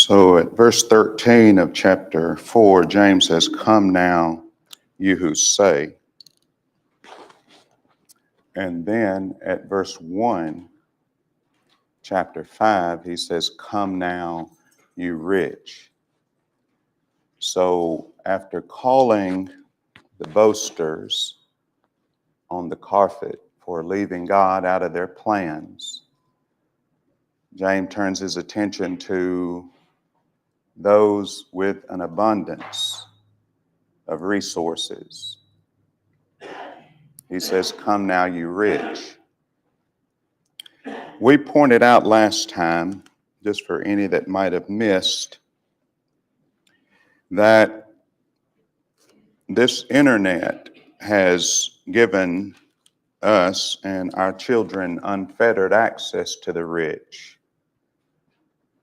So at verse 13 of chapter 4, James says, "Come now, you who say." And then at verse 1, chapter 5, he says, "Come now, you rich." So after calling the boasters on the carpet for leaving God out of their plans, James turns his attention to those with an abundance of resources. He says, "Come now, you rich." We pointed out last time, just for any that might have missed, that this internet has given us and our children unfettered access to the rich.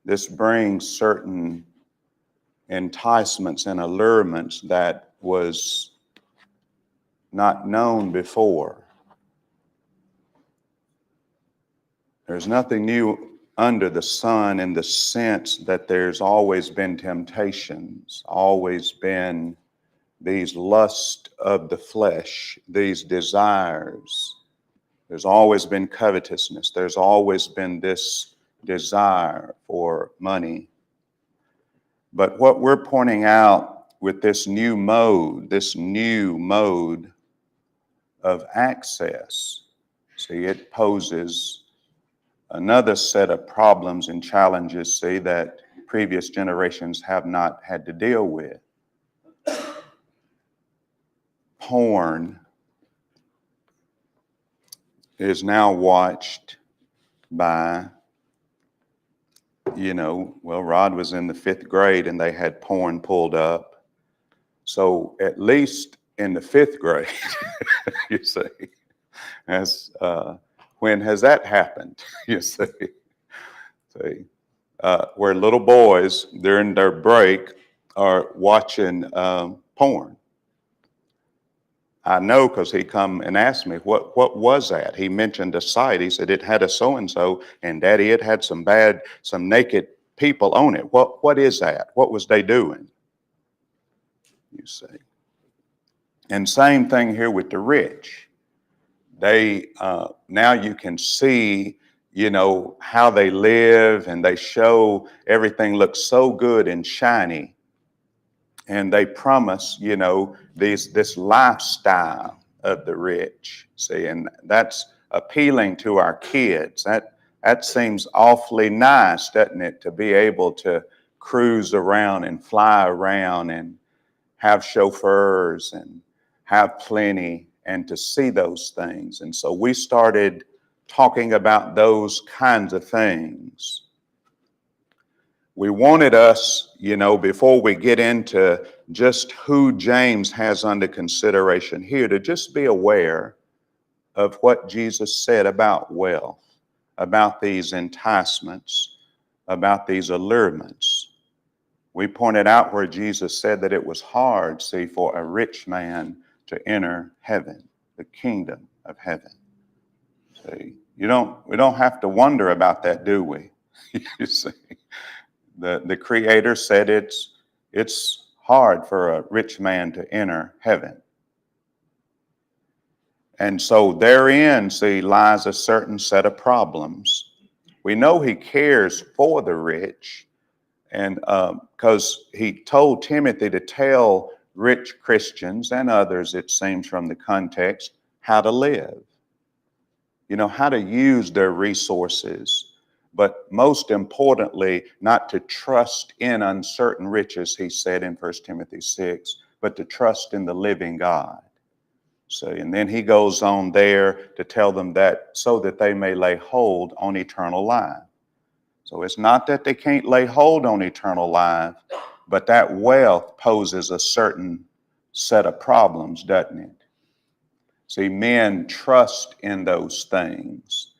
This brings certain enticements and allurements that was not known before. There's nothing new under the sun in the sense that there's always been temptations, always been these lusts of the flesh, these desires. There's always been covetousness. There's always been this desire for money. But what we're pointing out with this new mode of access, see, it poses another set of problems and challenges, see, that previous generations have not had to deal with. Porn is now watched by, Rod was in the 5th grade and they had porn pulled up. So at least in the 5th grade, you see, when has that happened? You see, where little boys during their break are watching porn. I know because he come and asked me, what was that? He mentioned a site. He said it had a so-and-so, and Daddy, it had some naked people on it. What is that? What was they doing? You see. And same thing here with the rich. They, now you can see, how they live, and they show everything looks so good and shiny. And they promise, this lifestyle of the rich. See, and that's appealing to our kids. That seems awfully nice, doesn't it, to be able to cruise around and fly around and have chauffeurs and have plenty and to see those things. And so we started talking about those kinds of things. We wanted us, before we get into just who James has under consideration here, to just be aware of what Jesus said about wealth, about these enticements, about these allurements. We pointed out where Jesus said that it was hard, see, for a rich man to enter heaven, the kingdom of heaven. See, we don't have to wonder about that, do we? You see. The Creator said it's hard for a rich man to enter heaven. And so therein, see, lies a certain set of problems. We know he cares for the rich, and because he told Timothy to tell rich Christians and others, it seems from the context, how to live, how to use their resources. But most importantly, not to trust in uncertain riches, he said in 1 Timothy 6, but to trust in the living God. So, and then he goes on there to tell them that so that they may lay hold on eternal life. So it's not that they can't lay hold on eternal life, but that wealth poses a certain set of problems, doesn't it? See, men trust in those things.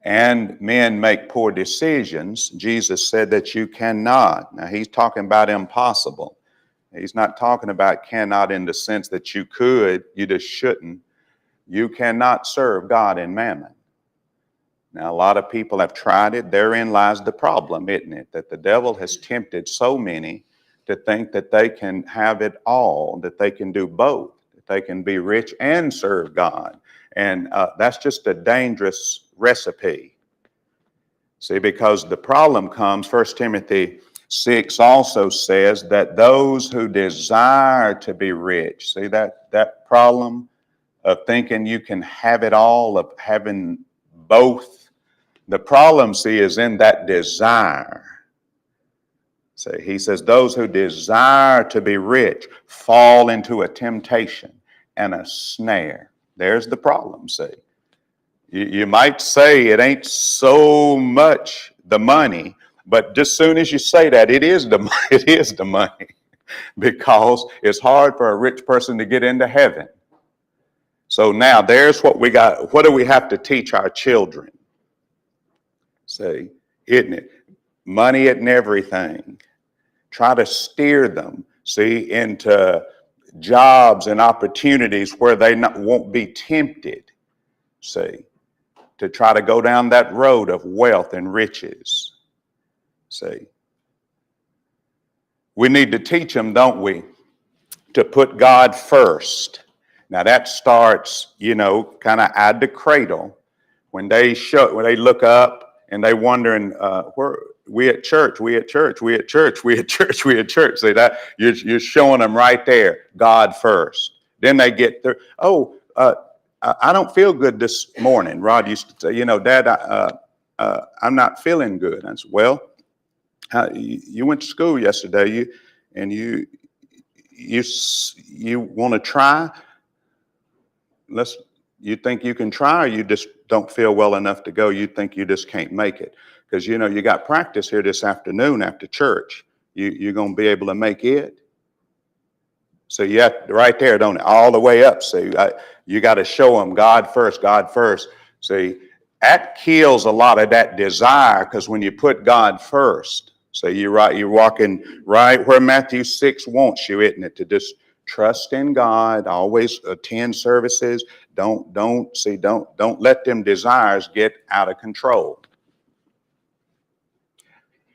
And men make poor decisions. Jesus said that you cannot. Now, he's talking about impossible. He's not talking about cannot in the sense that you could, you just shouldn't. You cannot serve God and mammon. Now, a lot of people have tried it. Therein lies the problem, isn't it? That the devil has tempted so many to think that they can have it all, that they can do both, that they can be rich and serve God. And that's just a dangerous recipe. See, because the problem comes, 1 Timothy 6 also says that those who desire to be rich, see that problem of thinking you can have it all, of having both. The problem, see, is in that desire. See, he says those who desire to be rich fall into a temptation and a snare. There's the problem, see. You might say it ain't so much the money, but just soon as you say that, it is the money, because it's hard for a rich person to get into heaven. So now there's what we got. What do we have to teach our children? See, isn't it? Money and everything. Try to steer them, see, into jobs and opportunities where they won't be tempted, see, to try to go down that road of wealth and riches. See, we need to teach them, don't we, to put God first. Now that starts, kind of at the cradle, when they look up and they wondering, where we at church. See that you're showing them right there, God first. Then they get there. I don't feel good this morning. Rod used to say, Dad, I'm not feeling good. I said, well, you went to school yesterday, you want to try? You think you can try, or you just don't feel well enough to go? You think you just can't make it? Because, you got practice here this afternoon after church. You're going to be able to make it? So you have right there, don't it? All the way up. See, you got to show them God first, God first. See, that kills a lot of that desire, because when you put God first, so you're walking right where Matthew 6 wants you, isn't it? To just trust in God, always attend services. Don't let them desires get out of control.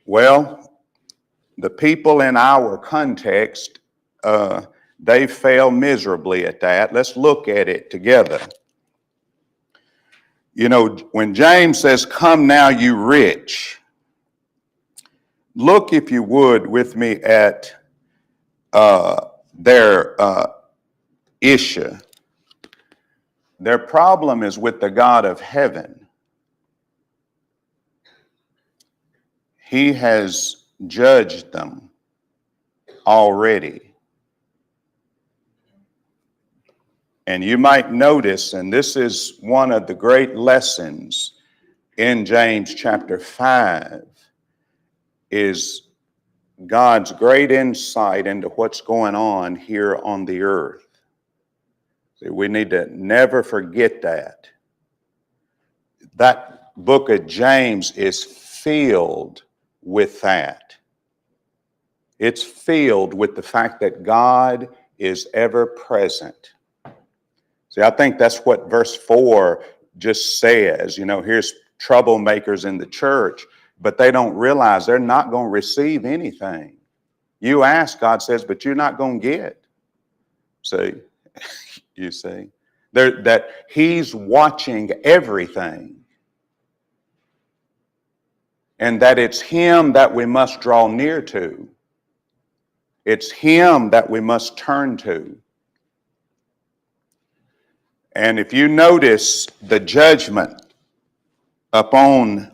Well, the people in our context, they fail miserably at that. Let's look at it together. When James says, "Come now, you rich," look, if you would, with me at their issue. Their problem is with the God of heaven. He has judged them already. And you might notice, and this is one of the great lessons in James chapter 5, is God's great insight into what's going on here on the earth. See, we need to never forget that. That book of James is filled with that. It's filled with the fact that God is ever present. See, I think that's what verse 4 just says. Here's troublemakers in the church, but they don't realize they're not going to receive anything. You ask, God says, but you're not going to get. See, you see, that He's watching everything, and that it's Him that we must draw near to. It's Him that we must turn to. And if you notice the judgment upon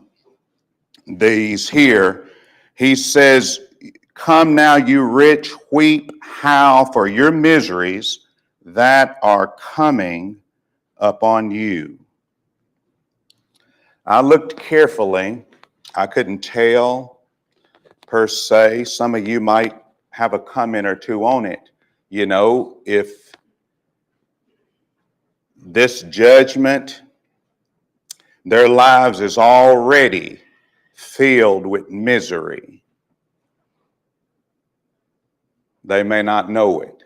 these here, He says, "Come now, you rich, weep, howl for your miseries that are coming upon you." I looked carefully. I couldn't tell per se. Some of you might have a comment or two on it. If this judgment, their lives is already filled with misery, they may not know it.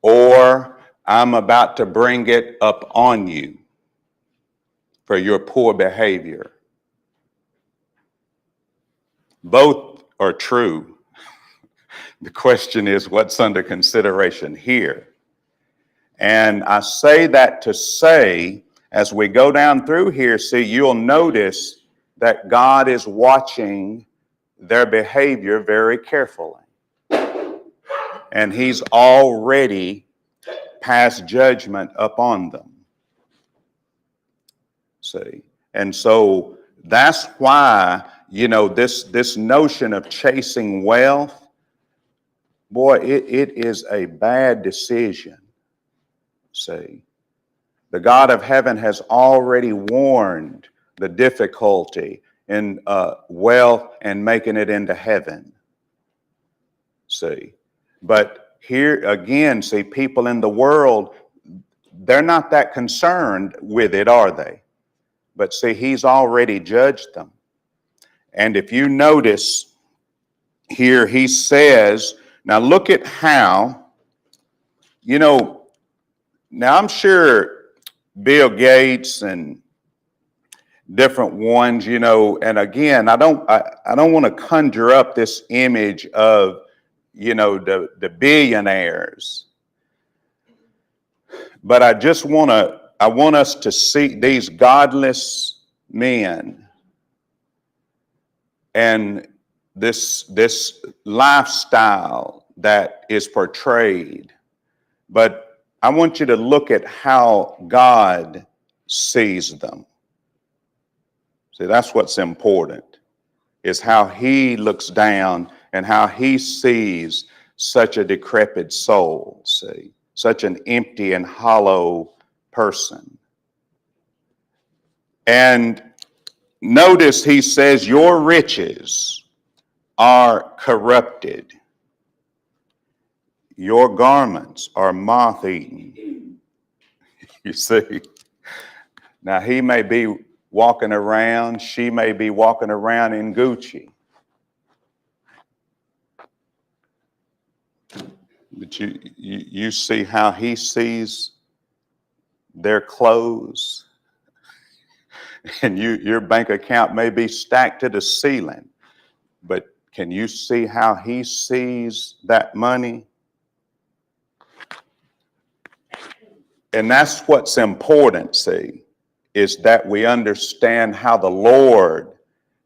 Or I'm about to bring it up on you. for your poor behavior. Both are true. The question is, what's under consideration here? And I say that to say, as we go down through here, see, you'll notice that God is watching their behavior very carefully. And he's already passed judgment upon them. See? And so that's why, this notion of chasing wealth, boy, it is a bad decision. See? The God of heaven has already warned the difficulty in wealth and making it into heaven. See? But here again, see, people in the world, they're not that concerned with it, are they? But see, he's already judged them. And if you notice here, he says, now look at how, now I'm sure Bill Gates and different ones, and again, I don't want to conjure up this image of, the billionaires. But I want us to see these godless men and this lifestyle that is portrayed. But I want you to look at how God sees them. See, that's what's important, is how he looks down and how he sees such a decrepit soul, see, such an empty and hollow person. And notice he says, your riches are corrupted. Your garments are moth-eaten. You see? Now he may be walking around, she may be walking around in Gucci. But you see how he sees their clothes, and your bank account may be stacked to the ceiling, but can you see how he sees that money? And that's what's important, see, is that we understand how the Lord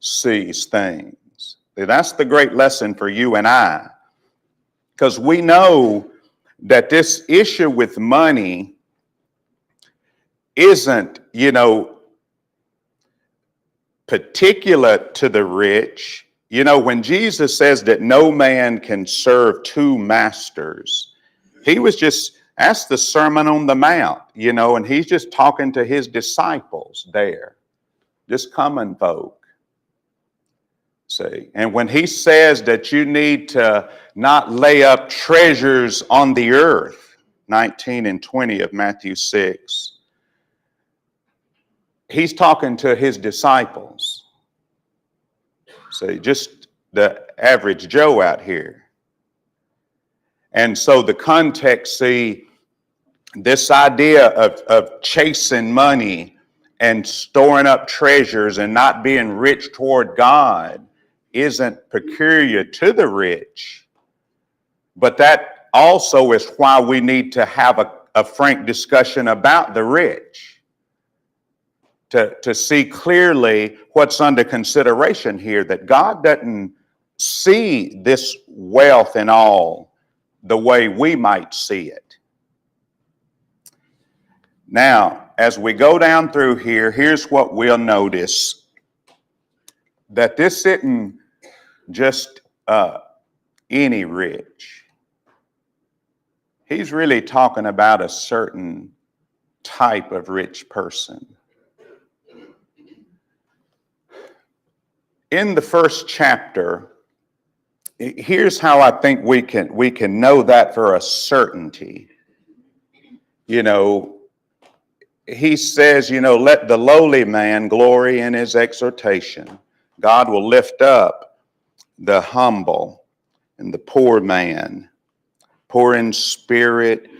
sees things. That's the great lesson for you and I, because we know that this issue with money isn't, particular to the rich. When Jesus says that no man can serve two masters, he was just, that's the Sermon on the Mount, and he's just talking to his disciples there, just common folk. See, and when he says that you need to not lay up treasures on the earth, 19 and 20 of Matthew 6, he's talking to his disciples. See, just the average Joe out here. And so the context, see, this idea of chasing money and storing up treasures and not being rich toward God isn't peculiar to the rich. But that also is why we need to have a frank discussion about the rich, to see clearly what's under consideration here, that God doesn't see this wealth and all the way we might see it. Now, as we go down through here, here's what we'll notice, that this isn't just any rich. He's really talking about a certain type of rich person. In the first chapter, here's how I think we can know that for a certainty. He says, let the lowly man glory in his exhortation. God will lift up the humble and the poor man, poor in spirit,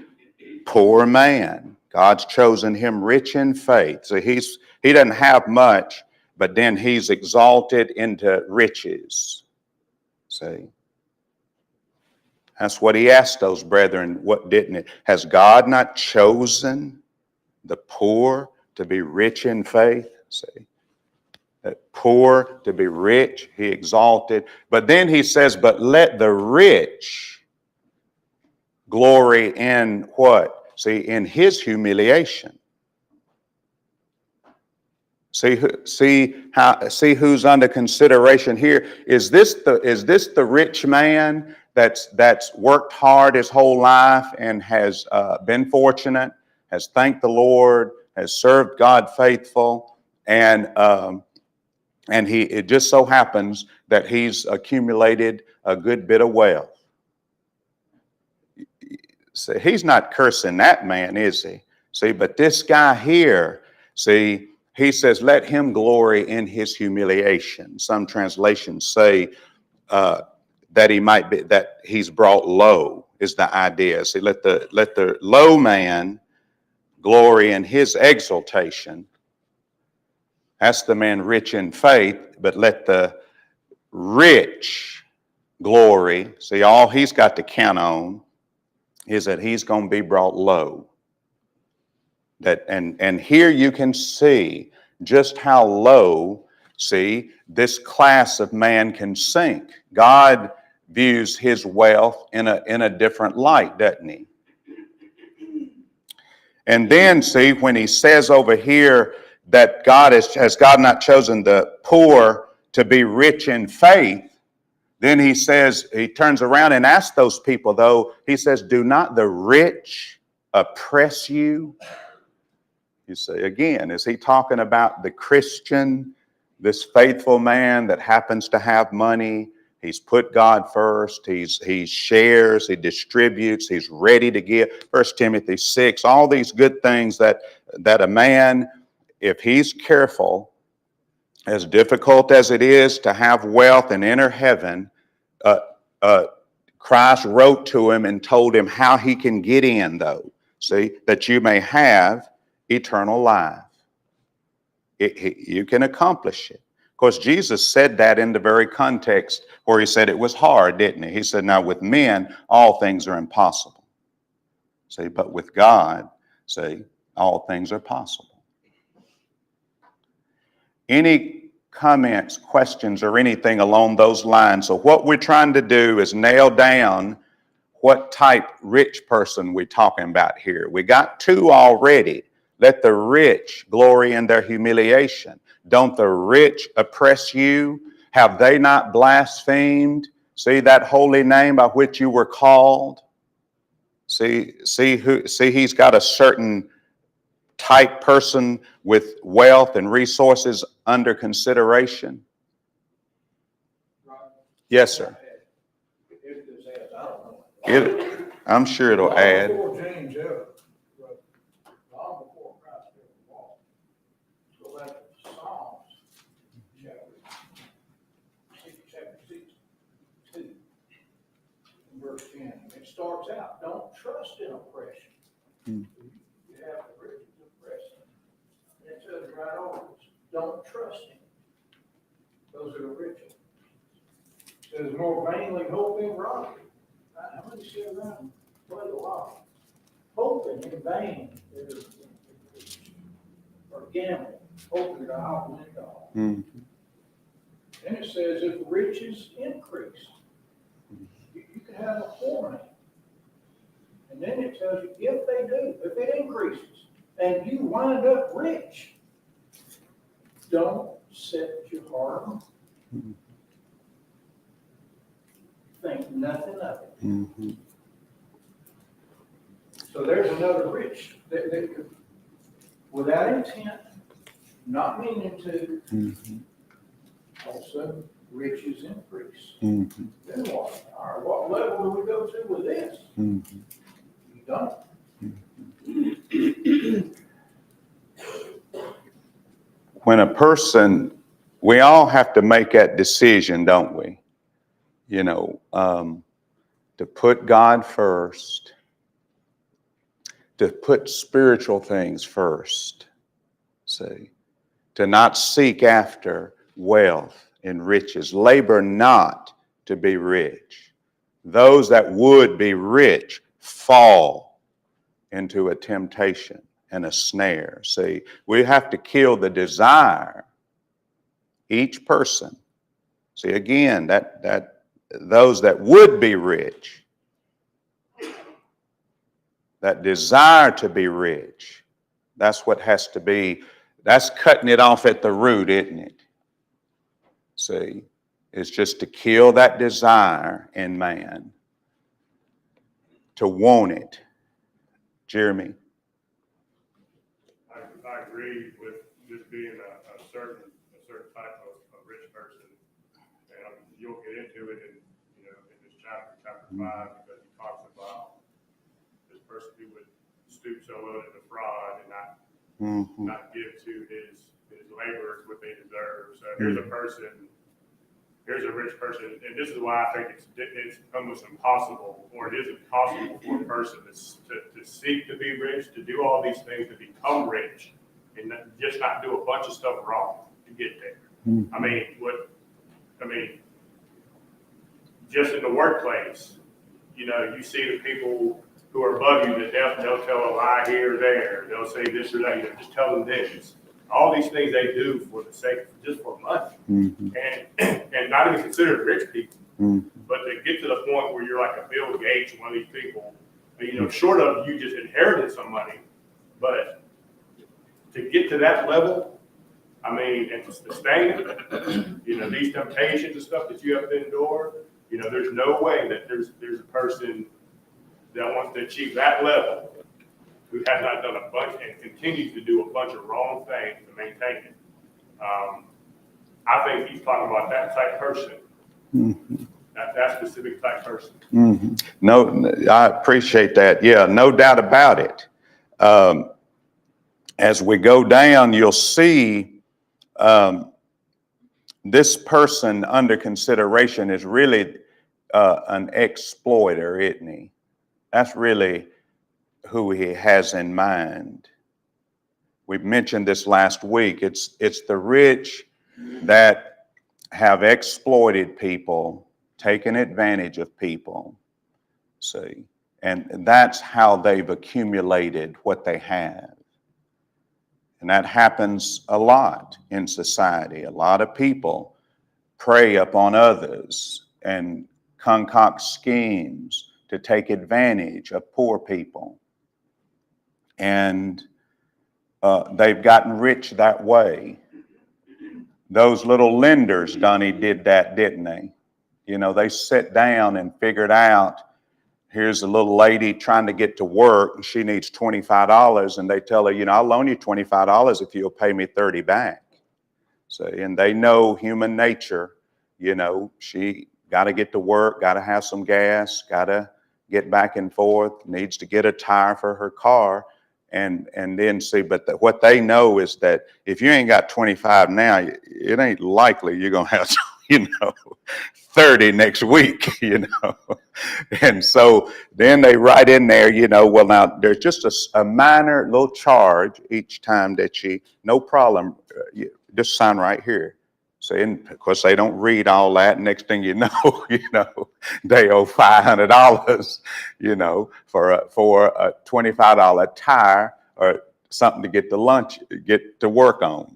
poor man. God's chosen him rich in faith. So he's He doesn't have much, but then he's exalted into riches. See? That's what he asked those brethren. What didn't it? Has God not chosen the poor to be rich in faith? See? That poor to be rich, he exalted. But then he says, but let the rich glory in what? See, in his humiliation. See who's under consideration here. Is this the rich man that's worked hard his whole life and has been fortunate, has thanked the Lord, has served God faithful, and it just so happens that he's accumulated a good bit of wealth? See, he's not cursing that man, is he? See, but this guy here, see, he says, let him glory in his humiliation. Some translations say that he's brought low is the idea. See, let the low man glory in his exaltation. That's the man rich in faith, but let the rich glory. See, all he's got to count on is that he's going to be brought low. And here you can see just how low, see, this class of man can sink. God views his wealth in a different light, doesn't he? And then, see, when he says over here that has God not chosen the poor to be rich in faith, then he says, he turns around and asks those people, though, he says, do not the rich oppress you? You say, again, is he talking about the Christian, this faithful man that happens to have money? He's put God first. He shares, he distributes, he's ready to give. 1 Timothy 6, all these good things that a man, if he's careful, as difficult as it is to have wealth and enter heaven, Christ wrote to him and told him how he can get in, though. See, that you may have eternal life. You can accomplish it. Of course, Jesus said that in the very context where he said it was hard, didn't he? He said, now with men, all things are impossible. See, but with God, see, all things are possible. Any comments, questions, or anything along those lines? So what we're trying to do is nail down what type rich person we're talking about here. We got two already. Let the rich glory in their humiliation. Don't the rich oppress you? Have they not blasphemed? See that holy name by which you were called? See he's got a certain type person with wealth and resources under consideration. Yes, sir. I'm sure it'll add. Verse 10, it starts out, don't trust in oppression. You have the riches oppressing. And it says right over, don't trust him. Those are the riches. It says more vainly hope in robbery. How many sit around and play a lot? Hoping in vain is or gambling, hoping that I'll win it all. And it says if riches increase, you can have a poor man. And then it tells you if they do, if it increases, and you wind up rich, don't set your heart on it. Think nothing of it. So there's another rich that could, without intent, not meaning to, also riches increase. Then what? All right, what level do we go to with this? You don't. When a person, we all have to make that decision, don't we? You know, to put God first, to put spiritual things first, see, to not seek after wealth and riches. Labor not to be rich. Those that would be rich fall into a temptation and a snare. See, we have to kill the desire. Each person. See, again, that those that would be rich, that desire to be rich, that's what has to be, that's cutting it off at the root, isn't it? See, it's just to kill that desire in man, to want it. Jeremy? I agree with this being a certain type of rich person, and you'll get into it in this chapter 5, because he talks about this person who would stoop so low to defraud and not give to his laborers what they deserve. So here's a rich person, and this is why I think it's almost impossible, or it is impossible for a person to seek to be rich, to do all these things, to become rich, and just not do a bunch of stuff wrong to get there. I mean, just in the workplace, you see the people who are above you that they'll tell a lie here or there. They'll say this or that. Just tell them this. All these things they do for the sake, just for money, and not even considered rich people. But to get to the point where you're like a Bill Gates, one of these people, short of you just inherited some money, but to get to that level, and to sustain it, these temptations and stuff that you have to endure, there's no way that there's a person that wants to achieve that level who has not done a bunch and continues to do a bunch of wrong things to maintain it. I think he's talking about that type person, that specific type person. No, I appreciate that. Yeah, no doubt about it. As we go down, you'll see this person under consideration is really an exploiter, isn't he? That's really who he has in mind. We mentioned this last week. It's the rich that have exploited people, taken advantage of people, see, and that's how they've accumulated what they have. And that happens a lot in society. A lot of people prey upon others and concoct schemes to take advantage of poor people. And they've gotten rich that way. Those little lenders, Donnie, did that, didn't they? They sat down and figured out, here's a little lady trying to get to work, and she needs $25, and they tell her, I'll loan you $25 if you'll pay me $30 back. So, and they know human nature, she got to get to work, got to have some gas, got to get back and forth, needs to get a tire for her car, and then see. But what they know is that if you ain't got 25 now, it ain't likely you're gonna have 30 next week. And so then they write in there, well, now there's just a minor little charge each time that no problem, just sign right here. So, of course, they don't read all that. Next thing you know, they owe $500, for a $25 tire or something to get to work on,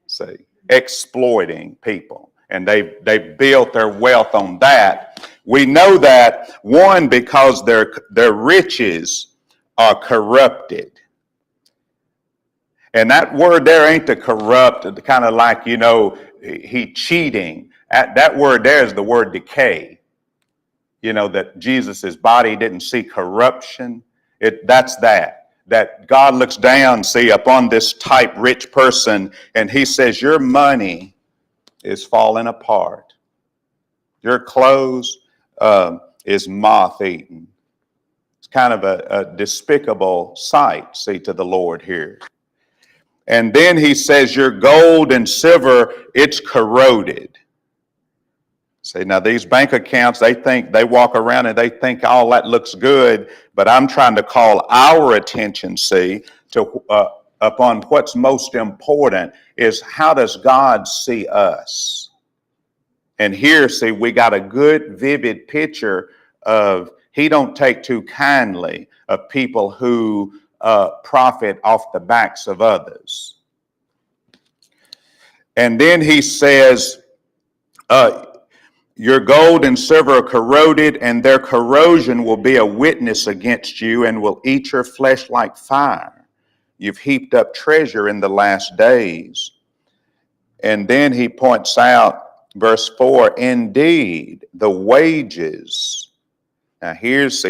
say, exploiting people. And they built their wealth on that. We know that, one, because their riches are corrupted. And that word there ain't the corrupt, kind of like, he cheating. That word there is the word decay. That Jesus's body didn't see corruption. That's that God looks down, see, upon this type rich person, and he says, your money is falling apart. Your clothes is moth-eaten. It's kind of a despicable sight, see, to the Lord here. And then he says, your gold and silver, it's corroded. See, now these bank accounts, they walk around and they think all that looks good, but I'm trying to call our attention, see, to upon what's most important is how does God see us? And here, see, we got a good, vivid picture of he don't take too kindly of people who profit off the backs of others. And then he says, your gold and silver are corroded, and their corrosion will be a witness against you and will eat your flesh like fire. You've heaped up treasure in the last days. And then he points out, verse 4, indeed, the wages. Now here's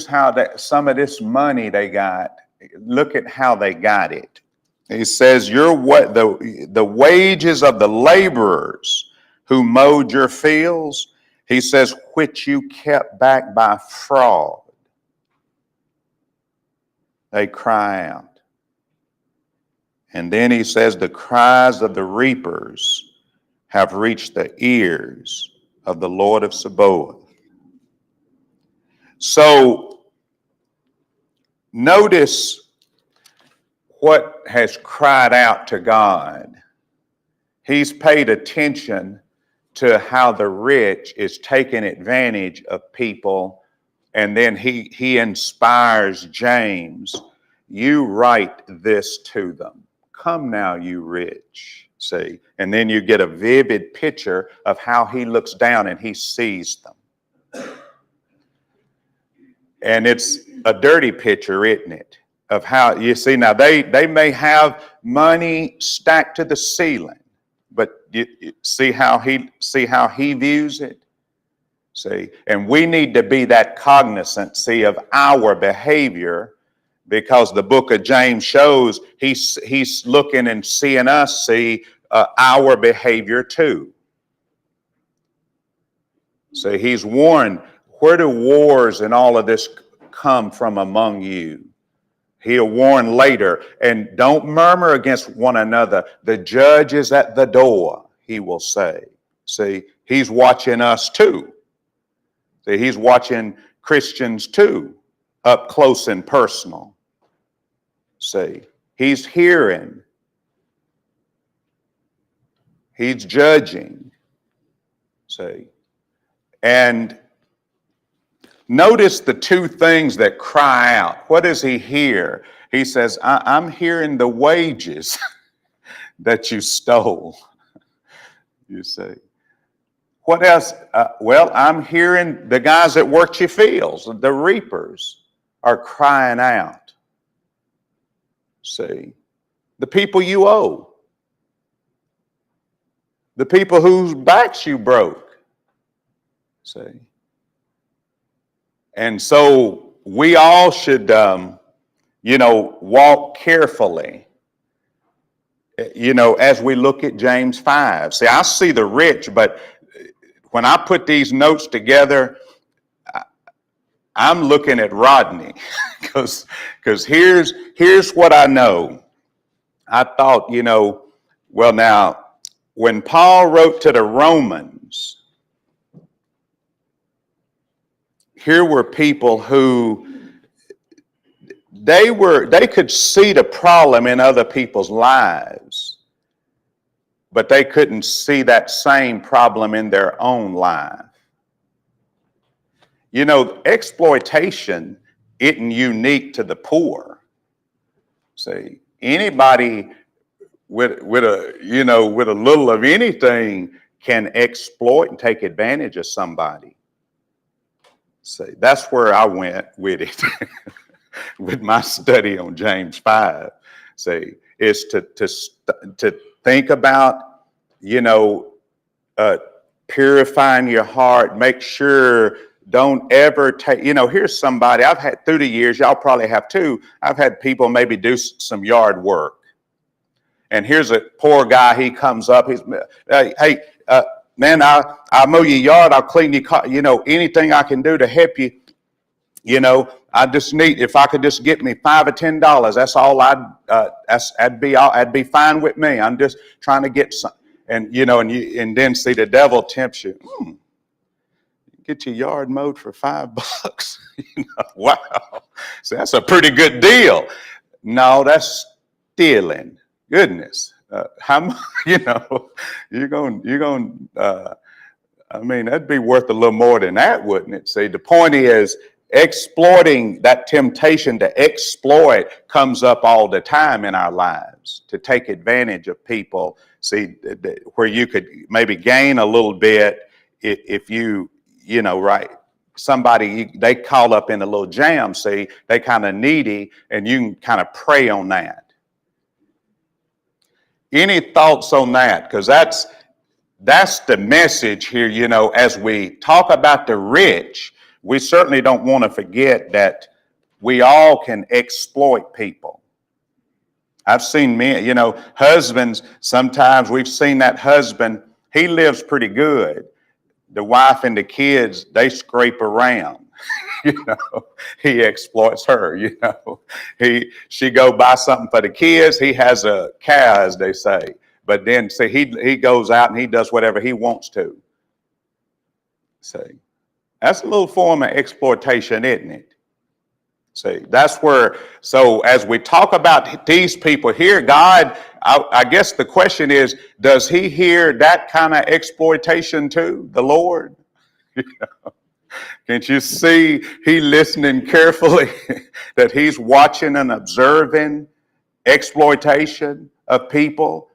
how that some of this money they got, look at how they got it. He says, the wages of the laborers who mowed your fields, he says, which you kept back by fraud. They cry out. And then he says, the cries of the reapers have reached the ears of the Lord of Sabaoth. So notice what has cried out to God. He's paid attention to how the rich is taking advantage of people, and then he inspires James, you write this to them. Come now, you rich, see? And then you get a vivid picture of how he looks down and he sees them. And it's a dirty picture, isn't it? Of how, you see, now they may have money stacked to the ceiling, but you see how he views it? See, and we need to be that cognizant, see, of our behavior, because the book of James shows he's looking and seeing us see our behavior too. See, he's warned, where do wars and all of this come from among you? He'll warn later, and don't murmur against one another. The judge is at the door, he will say. See, he's watching us too. See, he's watching Christians too, up close and personal. See, he's hearing. He's judging. See, and notice the two things that cry out. What does he hear? He says, I'm hearing the wages that you stole. You see. What else? Well, I'm hearing the guys that worked your fields, the reapers, are crying out. See. The people you owe. The people whose backs you broke. See. And so we all should, walk carefully, as we look at James 5. See, I see the rich, but when I put these notes together, I'm looking at Rodney because here's what I know. I thought, well, now, when Paul wrote to the Romans, here were people who they could see the problem in other people's lives, but they couldn't see that same problem in their own life. Exploitation isn't unique to the poor. See, anybody with a little of anything can exploit and take advantage of somebody. See, that's where I went with it, with my study on James 5. See, is to think about, purifying your heart. Make sure, don't ever take, here's somebody I've had through the years, y'all probably have too. I've had people maybe do some yard work. And here's a poor guy, he comes up, he's, hey, man, I'll mow your yard, I'll clean your car, anything I can do to help you, I just need, if I could just get me $5 or $10, that's all I'd be fine with me. I'm just trying to get some, and then see the devil tempts you. get your yard mowed for $5. Wow. So that's a pretty good deal. No, that's stealing. Goodness. You're going, I mean, that'd be worth a little more than that, wouldn't it? See, the point is, exploiting, that temptation to exploit comes up all the time in our lives, to take advantage of people. See, where you could maybe gain a little bit if right. Somebody, they call up in a little jam, see, they kind of needy, and you can kind of prey on that. Any thoughts on that? Because that's the message here, as we talk about the rich, we certainly don't want to forget that we all can exploit people. I've seen men, husbands, sometimes we've seen that husband, he lives pretty good. The wife and the kids, they scrape around. He exploits her, she go buy something for the kids. He has a cow, as they say. But then, see, he goes out and he does whatever he wants to. See, that's a little form of exploitation, isn't it? See, that's where, so as we talk about these people here, God, I guess the question is, does he hear that kind of exploitation too, the Lord? Can't you see he listening carefully, that he's watching and observing exploitation of people?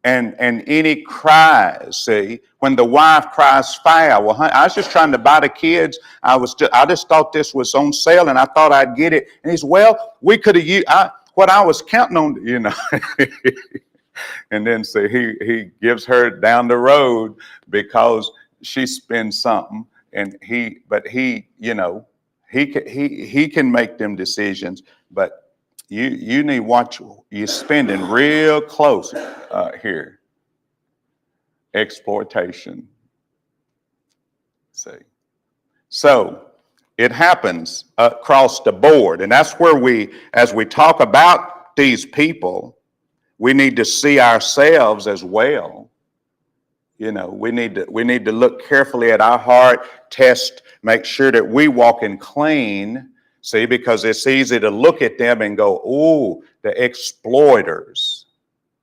And any cries, see, when the wife cries foul, well, honey, I was just trying to buy the kids. I just thought this was on sale and I thought I'd get it. And he said, well, we could have used what I was counting on, And then see, he gives her down the road because she spends something, and he can make them decisions, but you need to watch, you're spending real close here. Exploitation. See. So it happens across the board. And that's where as we talk about these people, we need to see ourselves as well. We need to look carefully at our heart, test, make sure that we walking clean. See, because it's easy to look at them and go, "Ooh, the exploiters,"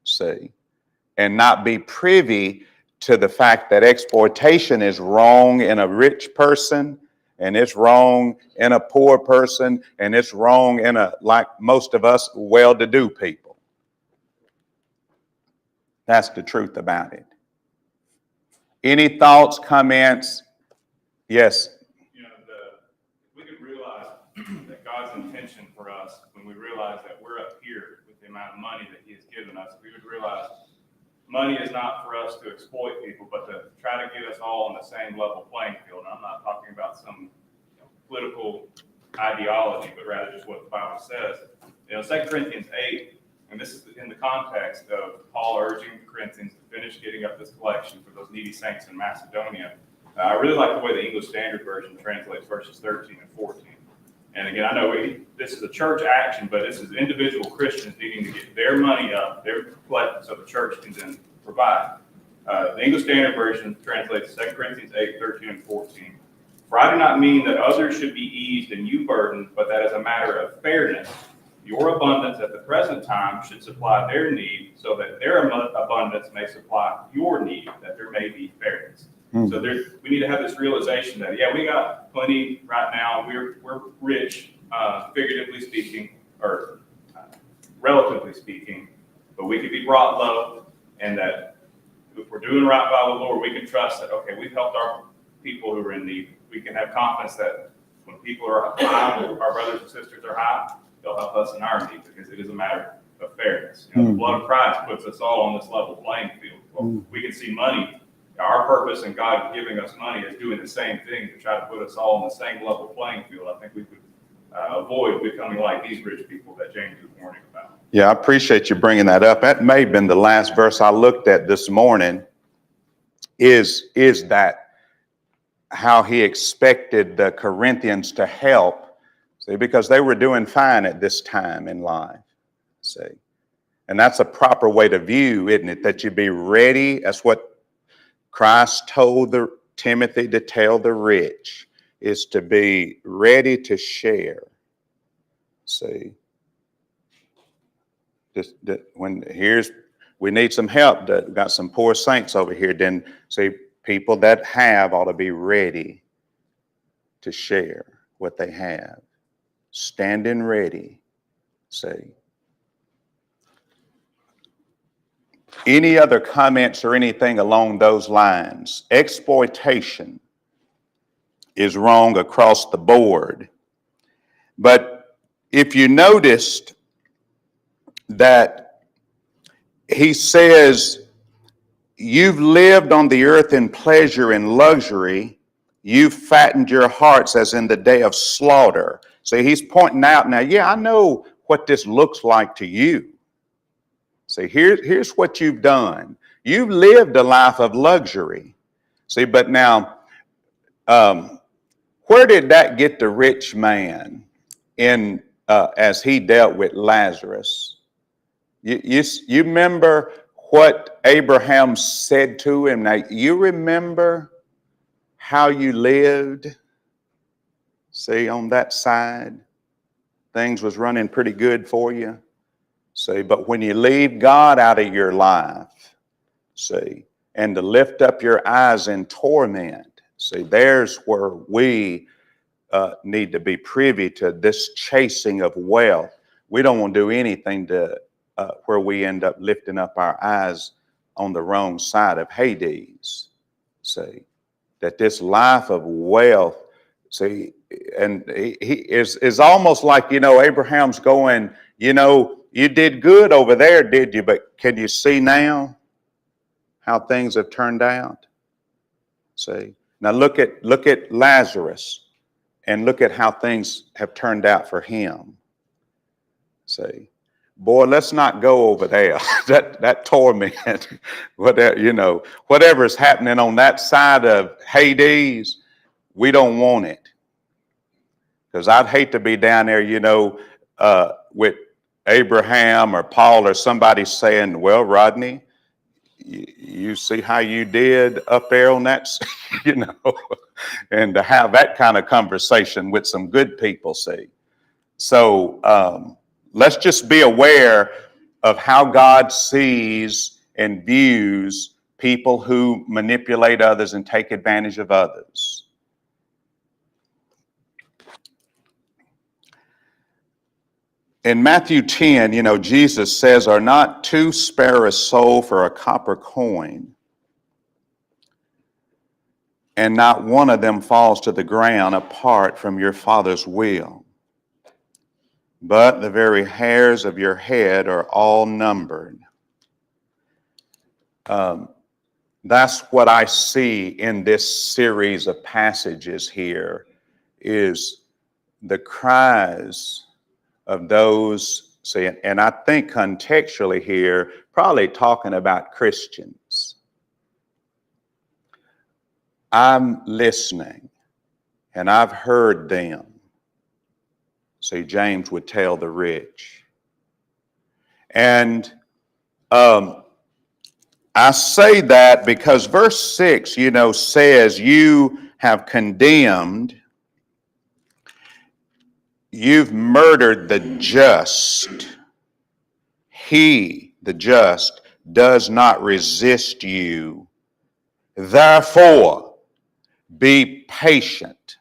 see, and not be privy to the fact that exploitation is wrong in a rich person, and it's wrong in a poor person, and it's wrong in like most of us, well-to-do people. That's the truth about it. Any thoughts, comments? Yes. That God's intention for us, when we realize that we're up here with the amount of money that he has given us, we would realize money is not for us to exploit people, but to try to get us all on the same level playing field. And I'm not talking about some political ideology, but rather just what the Bible says. 2 Corinthians 8, and this is in the context of Paul urging the Corinthians to finish getting up this collection for those needy saints in Macedonia. I really like the way the English Standard Version translates verses 13 and 14. And again, I know this is a church action, but this is individual Christians needing to get their money up, their collection, so the church can then provide. The English Standard Version translates 2 Corinthians 8, 13 and 14. For I do not mean that others should be eased and you burdened, but that as a matter of fairness, your abundance at the present time should supply their need, so that their abundance may supply your need, that there may be fairness. So we need to have this realization that, we got plenty right now. We're rich, figuratively speaking, or relatively speaking, but we could be brought low, and that if we're doing right by the Lord, we can trust that, okay, we've helped our people who are in need. We can have confidence that when people are high, our brothers and sisters are high, they'll help us in our need, because it is a matter of fairness. The blood of Christ puts us all on this level playing field. Well, we can see money. Our purpose in God giving us money is doing the same thing to try to put us all on the same level playing field. I think we could avoid becoming like these rich people that James was warning about. Yeah, I appreciate you bringing that up. That may have been the last verse I looked at this morning. Is that how he expected the Corinthians to help? See, because they were doing fine at this time in life. See, and that's a proper way to view, isn't it? That you be ready. That's what Christ told the Timothy to tell the rich is to be ready to share. See, we need some help. We've got some poor saints over here. Then see, people that have ought to be ready to share what they have. Standing ready. See. Any other comments or anything along those lines? Exploitation is wrong across the board. But if you noticed that he says, you've lived on the earth in pleasure and luxury, you've fattened your hearts as in the day of slaughter. See, he's pointing out now, yeah, I know what this looks like to you. See, here's what you've done. You've lived a life of luxury. See, but now, where did that get the rich man in as he dealt with Lazarus? You remember what Abraham said to him? Now, you remember how you lived? See, on that side, things was running pretty good for you. See, but when you leave God out of your life, see, and to lift up your eyes in torment, see, there's where we need to be privy to this chasing of wealth. We don't want to do anything to where we end up lifting up our eyes on the wrong side of Hades. See, that this life of wealth, see, and he is almost like, Abraham's going, you did good over there, did you? But can you see now how things have turned out? See, now look at Lazarus and look at how things have turned out for him. See, boy, let's not go over there. that torment, whatever's happening on that side of Hades, we don't want it. Because I'd hate to be down there, with Abraham or Paul or somebody saying, well, Rodney, you see how you did up there on that, and to have that kind of conversation with some good people, see. So let's just be aware of how God sees and views people who manipulate others and take advantage of others. In Matthew 10, Jesus says, are not two sparrows sold for a copper coin, and not one of them falls to the ground apart from your Father's will. But the very hairs of your head are all numbered. That's what I see in this series of passages here, is the cries of those, see, and I think contextually here, probably talking about Christians. I'm listening, and I've heard them. See, James would tell the rich. And I say that because verse 6, says, you have condemned, you've murdered the just. He, the just, does not resist you. Therefore, be patient,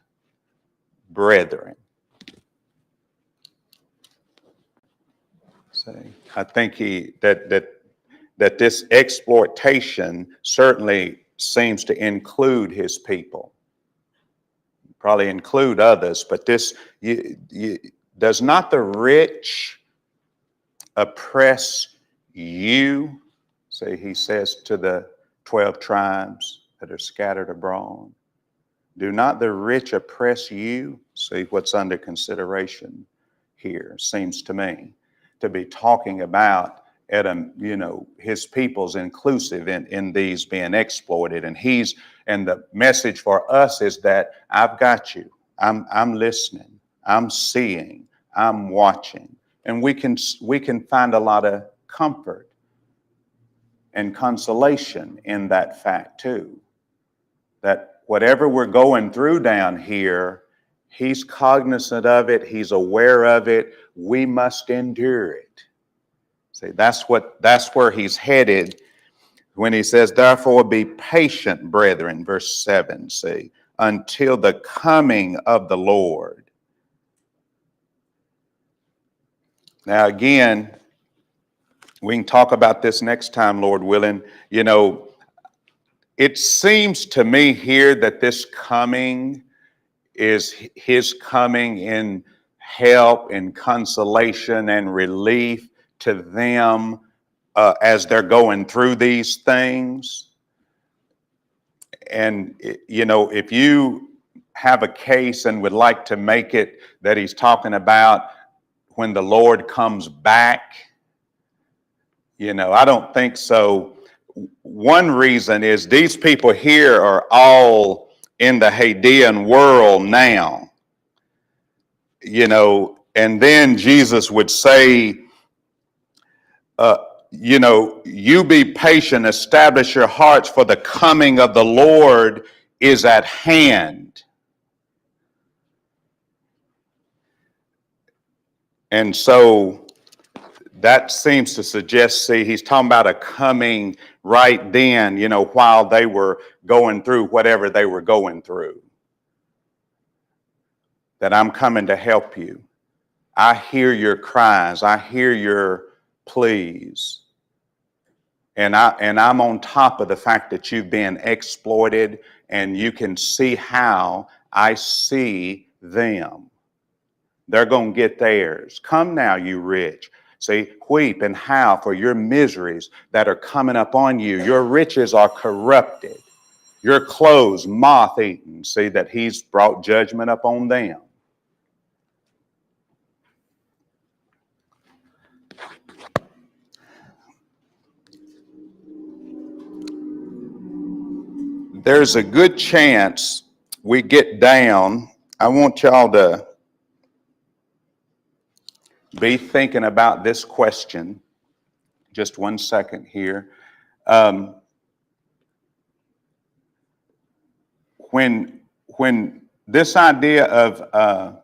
brethren. See, I think that this exploitation certainly seems to include his people. Probably include others, but this does not the rich oppress you? See, he says to the 12 tribes that are scattered abroad. Do not the rich oppress you? See what's under consideration here, seems to me to be talking about his people's inclusive in these being exploited. And the message for us is that I've got you. I'm listening. I'm seeing. I'm watching. And we can find a lot of comfort and consolation in that fact too. That whatever we're going through down here, he's cognizant of it. He's aware of it. We must endure it. See, that's where he's headed when he says, therefore be patient, brethren, verse 7, see, until the coming of the Lord. Now again, we can talk about this next time, Lord willing. You know, it seems to me here that this coming is his coming in help and consolation and relief to them as they're going through these things. And, you know, if you have a case and would like to make it that he's talking about when the Lord comes back, you know, I don't think so. One reason is these people here are all in the Hadean world now, you know, and then Jesus would say, you know, you be patient, establish your hearts, for the coming of the Lord is at hand. And so that seems to suggest, see, he's talking about a coming right then, you know, while they were going through whatever they were going through. That I'm coming to help you. I hear your cries. I hear your pleas. And I'm on top of the fact that you've been exploited, and you can see how I see them. They're going to get theirs. Come now, you rich. See, weep and howl for your miseries that are coming up on you. Your riches are corrupted. Your clothes moth-eaten. See that he's brought judgment upon them. There's a good chance we get down. I want y'all to be thinking about this question. Just 1 second here. When this idea of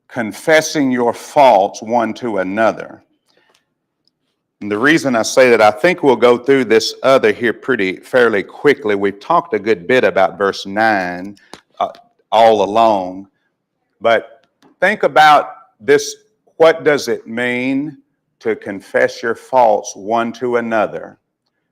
confessing your faults one to another, and the reason I say that, I think we'll go through this other here fairly quickly. We've talked a good bit about verse 9 all along, but think about this. What does it mean to confess your faults one to another?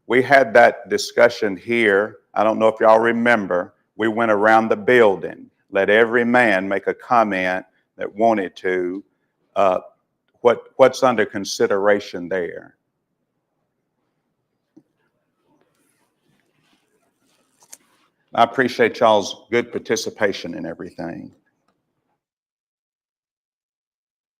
We had that discussion here. I don't know if y'all remember. We went around the building. Let every man make a comment that wanted to. What's under consideration there? I appreciate y'all's good participation in everything.